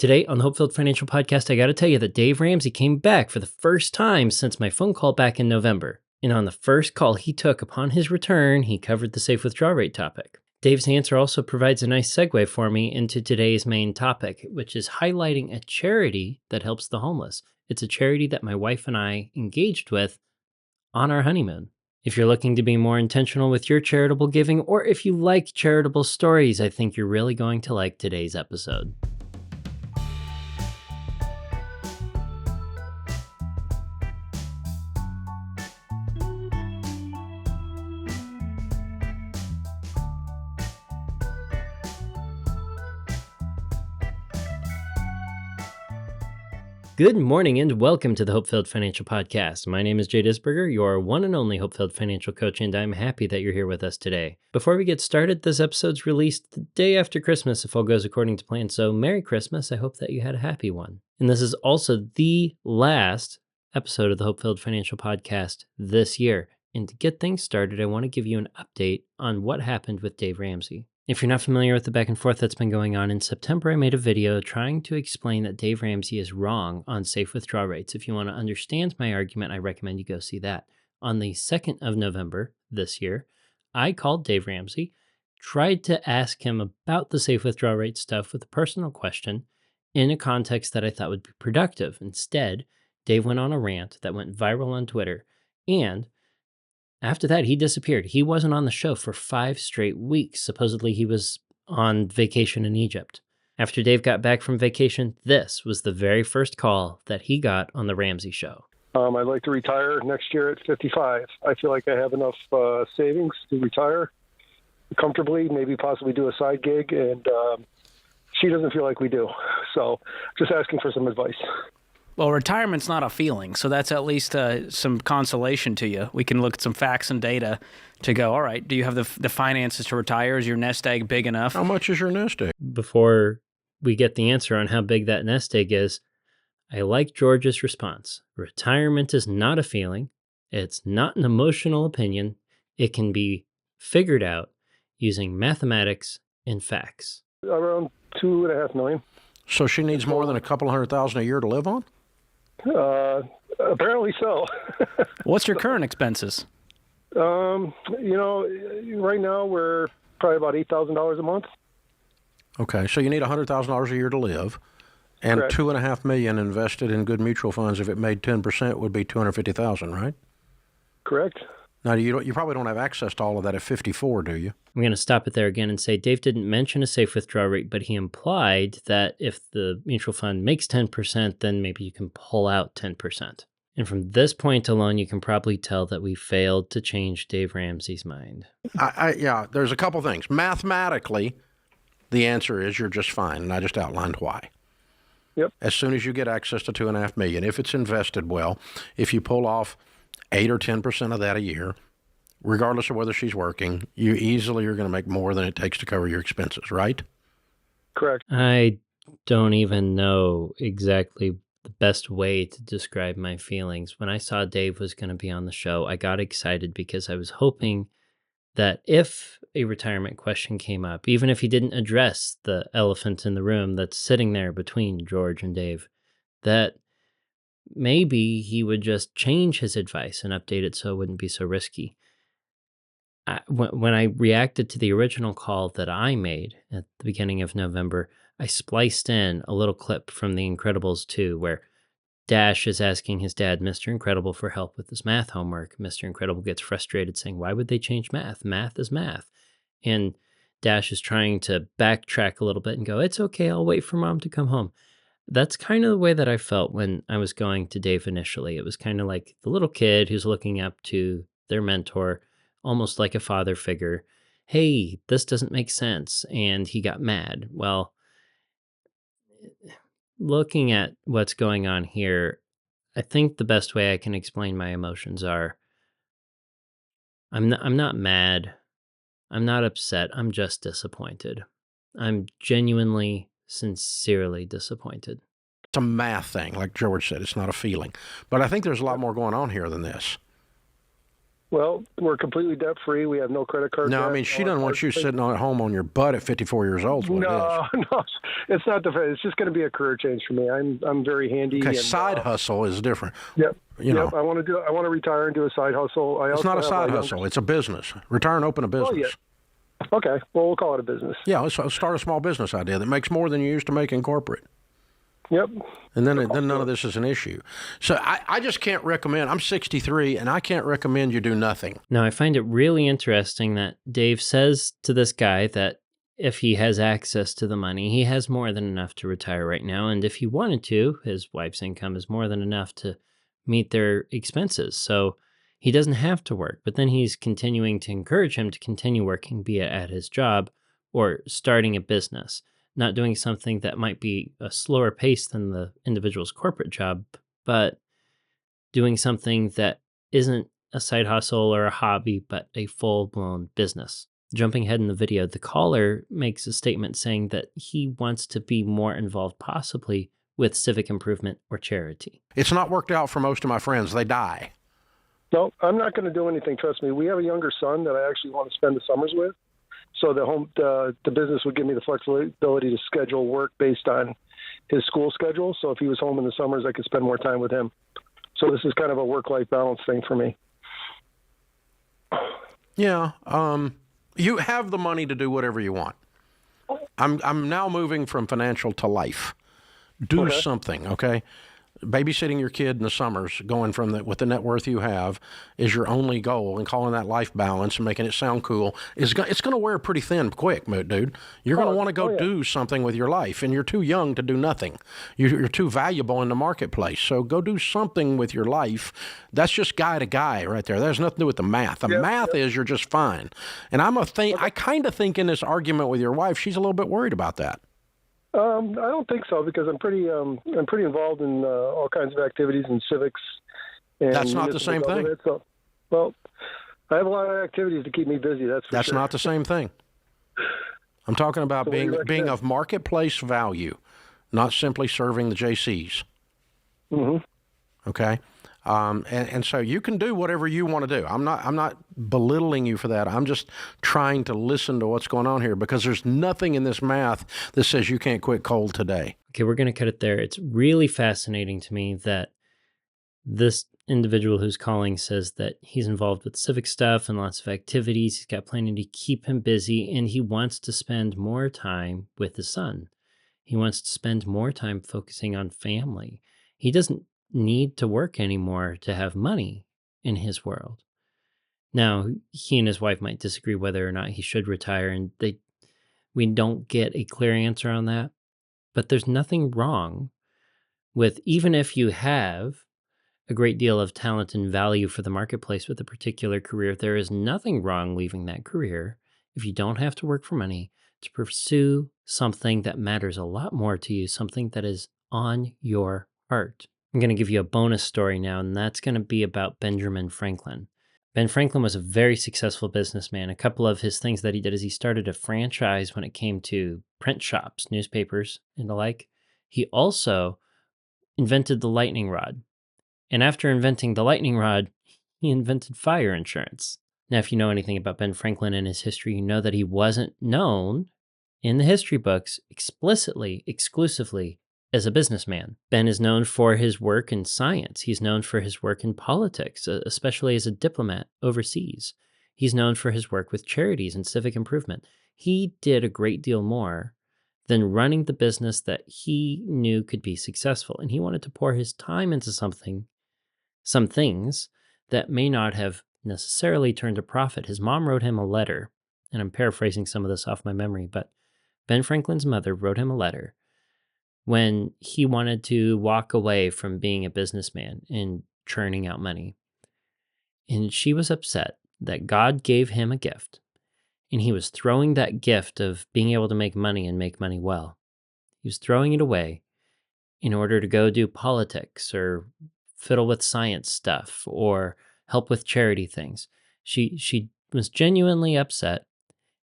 Today on the HopeFilled Financial Podcast, I got to tell you that Dave Ramsey came back for the first time since my phone call back in November. And on the first call he took upon his return, he covered the safe withdrawal rate topic. Dave's answer also provides a nice segue for me into today's main topic, which is highlighting a charity that helps the homeless. It's a charity that my wife and I engaged with on our honeymoon. If you're looking to be more intentional with your charitable giving, or if you like charitable stories, I think you're really going to like today's episode. Good morning and welcome to the HopeFilled Financial Podcast. My name is Jay Disberger, your one and only HopeFilled Financial Coach, and I'm happy that you're here with us today. Before we get started, this episode's released the day after Christmas if all goes according to plan, so Merry Christmas. I hope that you had a happy one. And this is also the last episode of the HopeFilled Financial Podcast this year. And to get things started, I want to give you an update on what happened with Dave Ramsey. If you're not familiar with the back and forth that's been going on, in September I made a video trying to explain that Dave Ramsey is wrong on safe withdrawal rates. If you want to understand my argument, I recommend you go see that. On the 2nd of November this year, I called Dave Ramsey, tried to ask him about the safe withdrawal rate stuff with a personal question in a context that I thought would be productive. Instead, Dave went on a rant that went viral on Twitter, and after that, he disappeared. He wasn't on the show for 5 straight weeks. Supposedly, he was on vacation in Egypt. After Dave got back from vacation, this was the very first call that he got on the Ramsey Show. I'd like to retire next year at 55. I feel like I have enough savings to retire comfortably, maybe possibly do a side gig, and she doesn't feel like we do. So just asking for some advice. Well, retirement's not a feeling, so that's at least some consolation to you. We can look at some facts and data to go, all right, do you have the finances to retire? Is your nest egg big enough? How much is your nest egg? Before we get the answer on how big that nest egg is, I like George's response. Retirement is not a feeling. It's not an emotional opinion. It can be figured out using mathematics and facts. Around $2.5 million. So she needs more than a couple $100,000 a year to live on? Apparently so. What's your current expenses? Right now we're probably about $8,000 a month. Okay, so you need $100,000 a year to live, and Correct. $2.5 million invested in good mutual funds. If it made 10%, would be $250,000, right? Correct. Now you probably don't have access to all of that at 54, do you? I'm going to stop it there again and say Dave didn't mention a safe withdrawal rate, but he implied that if the mutual fund makes 10%, then maybe you can pull out 10%. And from this point alone, you can probably tell that we failed to change Dave Ramsey's mind. Yeah, there's a couple things. Mathematically, the answer is you're just fine, and I just outlined why. Yep. As soon as you get access to $2.5 million, if it's invested well, if you pull off 8 or 10% of that a year, regardless of whether she's working, you easily are going to make more than it takes to cover your expenses, right? Correct. I don't even know exactly the best way to describe my feelings. When I saw Dave was going to be on the show, I got excited because I was hoping that if a retirement question came up, even if he didn't address the elephant in the room that's sitting there between George and Dave, that maybe he would just change his advice and update it so it wouldn't be so risky. When I reacted to the original call that I made at the beginning of November, I spliced in a little clip from The Incredibles 2 where Dash is asking his dad, Mr. Incredible, for help with his math homework. Mr. Incredible gets frustrated saying, why would they change math? Math is math. And Dash is trying to backtrack a little bit and go, it's okay, I'll wait for mom to come home. That's kind of the way that I felt when I was going to Dave initially. It was kind of like the little kid who's looking up to their mentor, almost like a father figure. Hey, this doesn't make sense. And he got mad. Well, looking at what's going on here, I think the best way I can explain my emotions are I'm not mad. I'm not upset. I'm just disappointed. I'm genuinely, sincerely disappointed. It's a math thing, like George said. It's not a feeling. But I think there's a lot more going on here than this. Well, we're completely debt free. We have no credit card. No, debt. I mean, she doesn't want you sitting at home on your butt at 54 years old. Is what No, it is. no, it's not the. It's just going to be a career change for me. I'm very handy. Okay, and, side hustle is different. Yep. You know, I want to retire and do a side hustle. it's not a side hustle. It's a business. Retire and open a business. Oh, yeah. Okay. Well, we'll call it a business. Yeah, let's start a small business idea that makes more than you used to make in corporate. Yep. And then none of this is an issue. So I just can't recommend. I'm 63, and I can't recommend you do nothing. Now, I find it really interesting that Dave says to this guy that if he has access to the money, he has more than enough to retire right now. And if he wanted to, his wife's income is more than enough to meet their expenses. So he doesn't have to work. But then he's continuing to encourage him to continue working, be it at his job or starting a business. Not doing something that might be a slower pace than the individual's corporate job, but doing something that isn't a side hustle or a hobby, but a full-blown business. Jumping ahead in the video, the caller makes a statement saying that he wants to be more involved possibly with civic improvement or charity. It's not worked out for most of my friends. They die. No, I'm not going to do anything. Trust me. We have a younger son that I actually want to spend the summers with. So the business would give me the flexibility to schedule work based on his school schedule. So if he was home in the summers, I could spend more time with him. So this is kind of a work-life balance thing for me. Yeah. You have the money to do whatever you want. I'm now moving from financial to life. Do something, okay? Babysitting your kid in the summers, going from with the net worth you have, is your only goal, and calling that life balance and making it sound cool it's going to wear pretty thin quick, dude. You're going to want to go do something with your life, and you're too young to do nothing. You're too valuable in the marketplace, so go do something with your life. That's just guy to guy right there. That has nothing to do with the math. The math is you're just fine. And I kind of think in this argument with your wife, she's a little bit worried about that. I don't think so, because I'm pretty involved in all kinds of activities and civics. And that's not the same thing. So, well, I have a lot of activities to keep me busy. That's sure. Not the same thing. I'm talking about So being of marketplace value, not simply serving the JCs. Mm-hmm. Okay. And so you can do whatever you want to do. I'm not belittling you for that. I'm just trying to listen to what's going on here, because there's nothing in this math that says you can't quit cold today. Okay, we're going to cut it there. It's really fascinating to me that this individual who's calling says that he's involved with civic stuff and lots of activities. He's got plenty to keep him busy, and he wants to spend more time with his son. He wants to spend more time focusing on family. He doesn't need to work anymore to have money in his world. Now, he and his wife might disagree whether or not he should retire, and we don't get a clear answer on that. But there's nothing wrong with, even if you have a great deal of talent and value for the marketplace with a particular career, there is nothing wrong leaving that career if you don't have to work for money to pursue something that matters a lot more to you, something that is on your heart. I'm going to give you a bonus story now, and that's going to be about Benjamin Franklin. Ben Franklin was a very successful businessman. A couple of his things that he did is he started a franchise when it came to print shops, newspapers, and the like. He also invented the lightning rod. And after inventing the lightning rod, he invented fire insurance. Now, if you know anything about Ben Franklin and his history, you know that he wasn't known in the history books explicitly, exclusively, as a businessman. Ben is known for his work in science. He's known for his work in politics, especially as a diplomat overseas. He's known for his work with charities and civic improvement. He did a great deal more than running the business that he knew could be successful. And he wanted to pour his time into some things that may not have necessarily turned a profit. His mom wrote him a letter, and I'm paraphrasing some of this off my memory, but Ben Franklin's mother wrote him a letter when he wanted to walk away from being a businessman and churning out money. And she was upset that God gave him a gift, and he was throwing that gift of being able to make money and make money well. He was throwing it away in order to go do politics or fiddle with science stuff or help with charity things. She was genuinely upset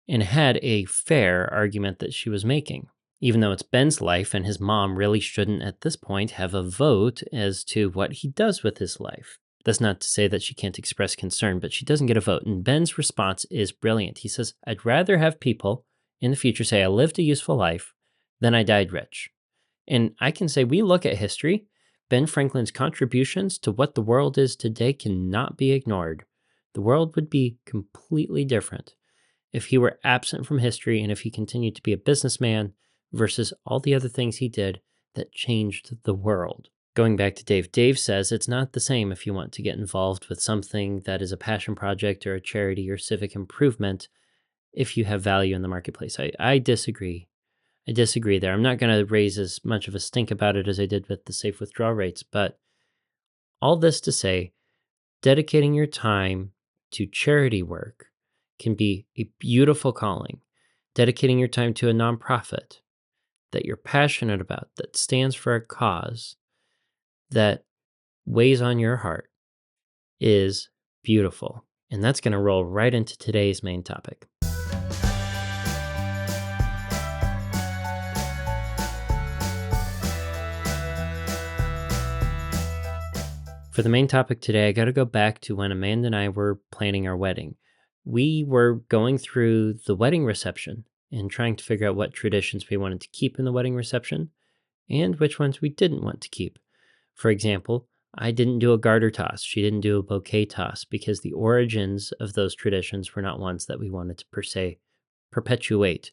and had a fair argument that she was making. Even though it's Ben's life and his mom really shouldn't at this point have a vote as to what he does with his life. That's not to say that she can't express concern, but she doesn't get a vote. And Ben's response is brilliant. He says, I'd rather have people in the future say I lived a useful life than I died rich. And I can say we look at history, Ben Franklin's contributions to what the world is today cannot be ignored. The world would be completely different if he were absent from history and if he continued to be a businessman versus all the other things he did that changed the world. Going back to Dave, Dave says it's not the same if you want to get involved with something that is a passion project or a charity or civic improvement if you have value in the marketplace. I disagree. I disagree there. I'm not going to raise as much of a stink about it as I did with the safe withdrawal rates, but all this to say, dedicating your time to charity work can be a beautiful calling. Dedicating your time to a nonprofit that you're passionate about, that stands for a cause, that weighs on your heart, is beautiful. And that's going to roll right into today's main topic. For the main topic today, I got to go back to when Amanda and I were planning our wedding. We were going through the wedding reception and trying to figure out what traditions we wanted to keep in the wedding reception and which ones we didn't want to keep. For example, I didn't do a garter toss. She didn't do a bouquet toss because the origins of those traditions were not ones that we wanted to per se perpetuate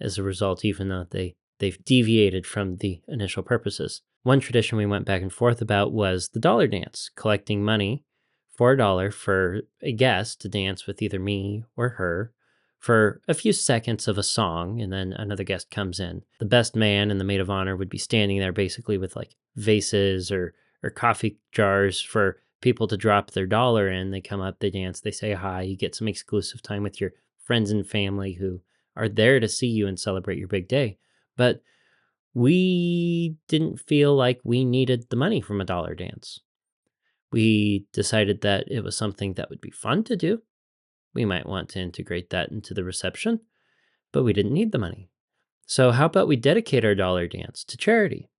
as a result, even though they've deviated from the initial purposes. One tradition we went back and forth about was the dollar dance, collecting money for $1 for a guest to dance with either me or her for a few seconds of a song, and then another guest comes in. The best man and the maid of honor would be standing there basically with like vases or coffee jars for people to drop their dollar in. They come up, they dance, they say hi, you get some exclusive time with your friends and family who are there to see you and celebrate your big day. But we didn't feel like we needed the money from a dollar dance. We decided that it was something that would be fun to do. We might want to integrate that into the reception, but we didn't need the money. So how about we dedicate our dollar dance to charity?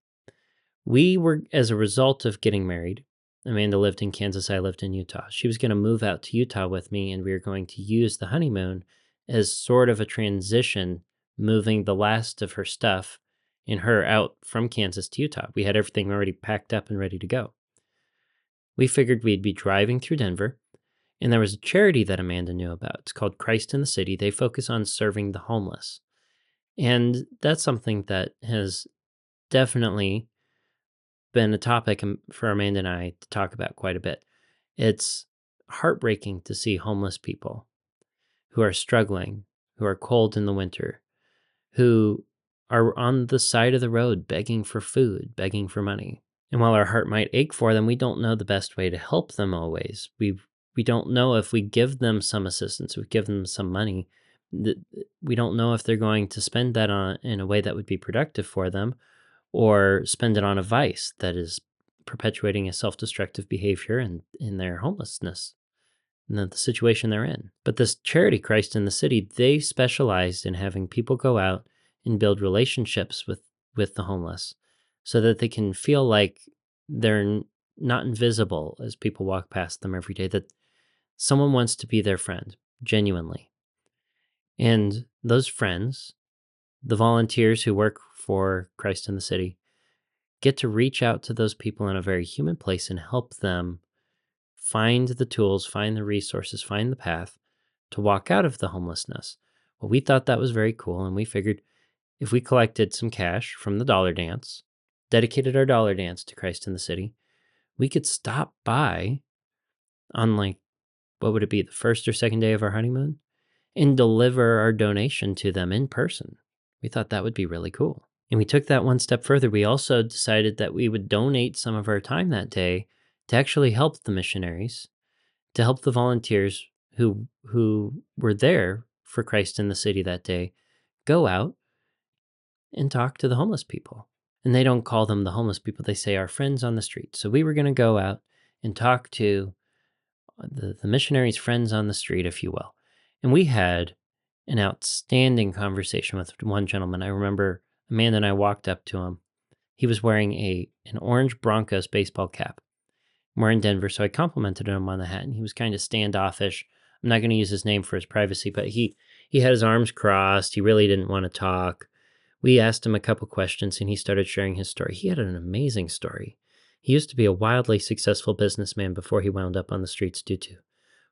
We were, as a result of getting married, Amanda lived in Kansas, I lived in Utah. She was going to move out to Utah with me, and we were going to use the honeymoon as sort of a transition, moving the last of her stuff and her out from Kansas to Utah. We had everything already packed up and ready to go. We figured we'd be driving through Denver, and there was a charity that Amanda knew about. It's called Christ in the City. They focus on serving the homeless. And that's something that has definitely been a topic for Amanda and I to talk about quite a bit. It's heartbreaking to see homeless people who are struggling, who are cold in the winter, who are on the side of the road begging for food, begging for money. And while our heart might ache for them, we don't know the best way to help them always. We don't know if we give them some assistance, we give them some money, we don't know if they're going to spend that in a way that would be productive for them, or spend it on a vice that is perpetuating a self-destructive behavior in their homelessness and the situation they're in. But this charity, Christ in the City, they specialized in having people go out and build relationships with the homeless so that they can feel like they're not invisible as people walk past them every day, that someone wants to be their friend, genuinely. And those friends, the volunteers who work for Christ in the City, get to reach out to those people in a very human place and help them find the tools, find the resources, find the path to walk out of the homelessness. Well, we thought that was very cool, and we figured if we collected some cash from the dollar dance, dedicated our dollar dance to Christ in the City, we could stop by on what would it be, the first or second day of our honeymoon, and deliver our donation to them in person. We thought that would be really cool. And we took that one step further. We also decided that we would donate some of our time that day to actually help the missionaries, to help the volunteers who were there for Christ in the City that day, go out and talk to the homeless people. And they don't call them the homeless people. They say our friends on the street. So we were going to go out and talk to the missionaries' friends on the street, if you will. And we had an outstanding conversation with one gentleman. I remember Amanda and I walked up to him. He was wearing an orange Broncos baseball cap. We're in Denver, so I complimented him on the hat, and he was kind of standoffish. I'm not going to use his name for his privacy, but he had his arms crossed. He really didn't want to talk. We asked him a couple questions, and he started sharing his story. He had an amazing story. He used to be a wildly successful businessman before he wound up on the streets due to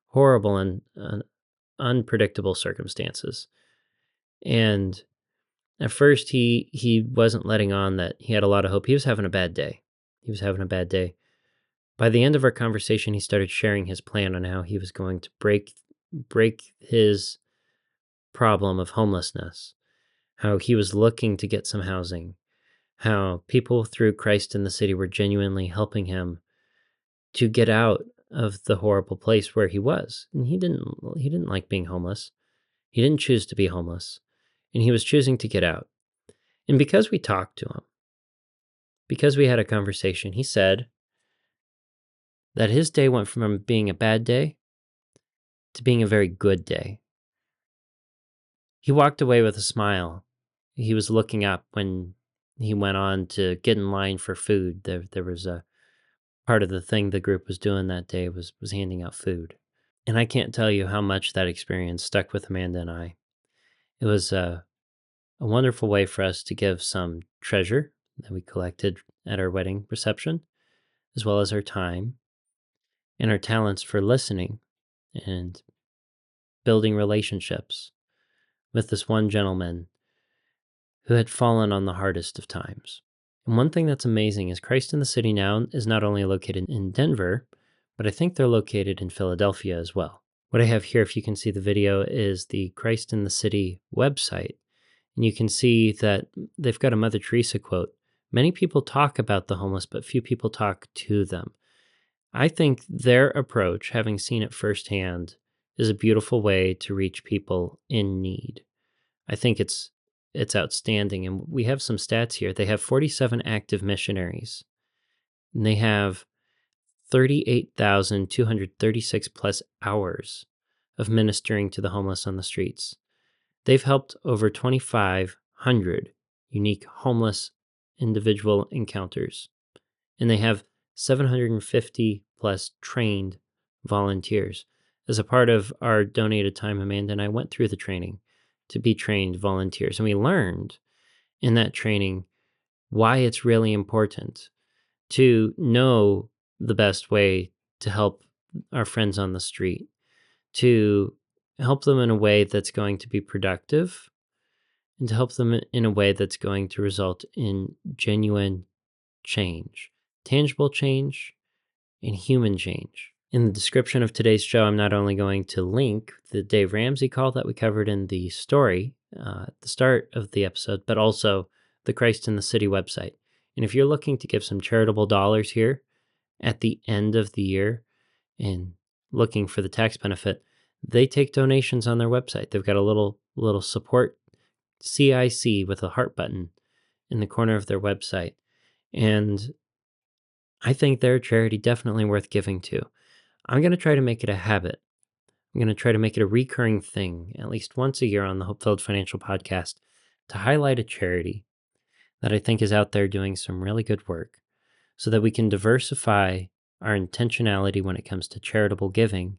horrible and unpredictable circumstances. And at first, he wasn't letting on that he had a lot of hope. He was having a bad day. By the end of our conversation, he started sharing his plan on how he was going to break his problem of homelessness, how he was looking to get some housing, how people through Christ in the City were genuinely helping him to get out of the horrible place where he was. And he didn't like being homeless. He didn't choose to be homeless, and he was choosing to get out. And because we talked to him, because we had a conversation, he said that his day went from being a bad day to being a very good day. He walked away with a smile. He was looking up when he went on to get in line for food. There was a part of the thing the group was doing that day was handing out food. And I can't tell you how much that experience stuck with Amanda and I. It was a wonderful way for us to give some treasure that we collected at our wedding reception, as well as our time and our talents for listening and building relationships with this one gentleman who had fallen on the hardest of times. And one thing that's amazing is Christ in the City now is not only located in Denver, but I think they're located in Philadelphia as well. What I have here, if you can see the video, is the Christ in the City website. And you can see that they've got a Mother Teresa quote. Many people talk about the homeless, but few people talk to them. I think their approach, having seen it firsthand, is a beautiful way to reach people in need. I think it's outstanding. And we have some stats here. They have 47 active missionaries, and they have 38,236 plus hours of ministering to the homeless on the streets. They've helped over 2,500 unique homeless individual encounters, and they have 750 plus trained volunteers. As a part of our donated time, Amanda and I went through the training to be trained volunteers, and we learned in that training why it's really important to know the best way to help our friends on the street, to help them in a way that's going to be productive, and to help them in a way that's going to result in genuine change, tangible change, and human change. In the description of today's show, I'm not only going to link the Dave Ramsey call that we covered in the story at the start of the episode, but also the Christ in the City website. And if you're looking to give some charitable dollars here at the end of the year and looking for the tax benefit, they take donations on their website. They've got a little support CIC with a heart button in the corner of their website. And I think they're a charity definitely worth giving to. I'm going to try to make it a habit. I'm going to try to make it a recurring thing, at least once a year on the HopeFilled Financial Podcast, to highlight a charity that I think is out there doing some really good work so that we can diversify our intentionality when it comes to charitable giving.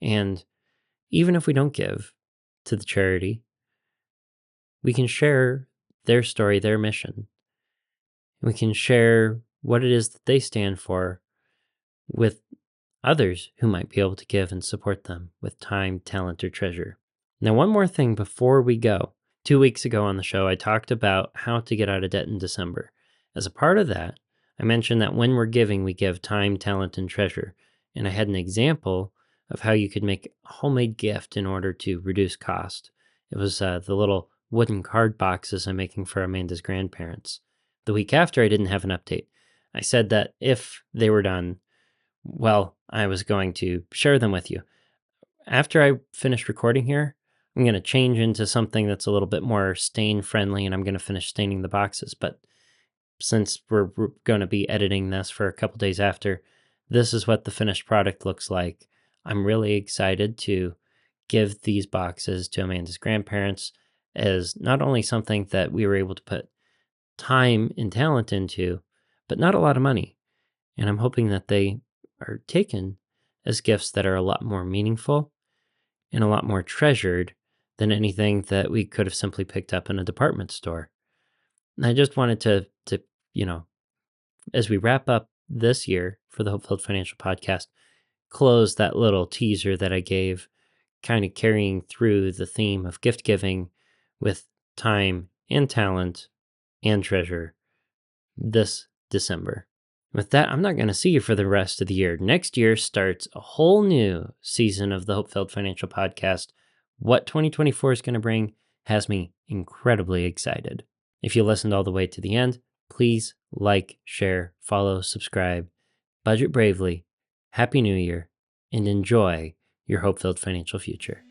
And even if we don't give to the charity, we can share their story, their mission. We can share what it is that they stand for with others who might be able to give and support them with time, talent, or treasure. Now, one more thing before we go. 2 weeks ago on the show, I talked about how to get out of debt in December. As a part of that, I mentioned that when we're giving, we give time, talent, and treasure. And I had an example of how you could make a homemade gift in order to reduce cost. It was the little wooden card boxes I'm making for Amanda's grandparents. The week after, I didn't have an update. I said that if they were done, well, I was going to share them with you. After I finish recording here, I'm going to change into something that's a little bit more stain friendly, and I'm going to finish staining the boxes. But since we're going to be editing this for a couple days after, this is what the finished product looks like. I'm really excited to give these boxes to Amanda's grandparents as not only something that we were able to put time and talent into, but not a lot of money. And I'm hoping that they are taken as gifts that are a lot more meaningful and a lot more treasured than anything that we could have simply picked up in a department store. And I just wanted to as we wrap up this year for the HopeFilled Financial Podcast, close that little teaser that I gave, kind of carrying through the theme of gift giving with time and talent and treasure this December. With that, I'm not going to see you for the rest of the year. Next year starts a whole new season of the HopeFilled Financial Podcast. What 2024 is going to bring has me incredibly excited. If you listened all the way to the end, please like, share, follow, subscribe. Budget bravely. Happy New Year, and enjoy your hope-filled financial future.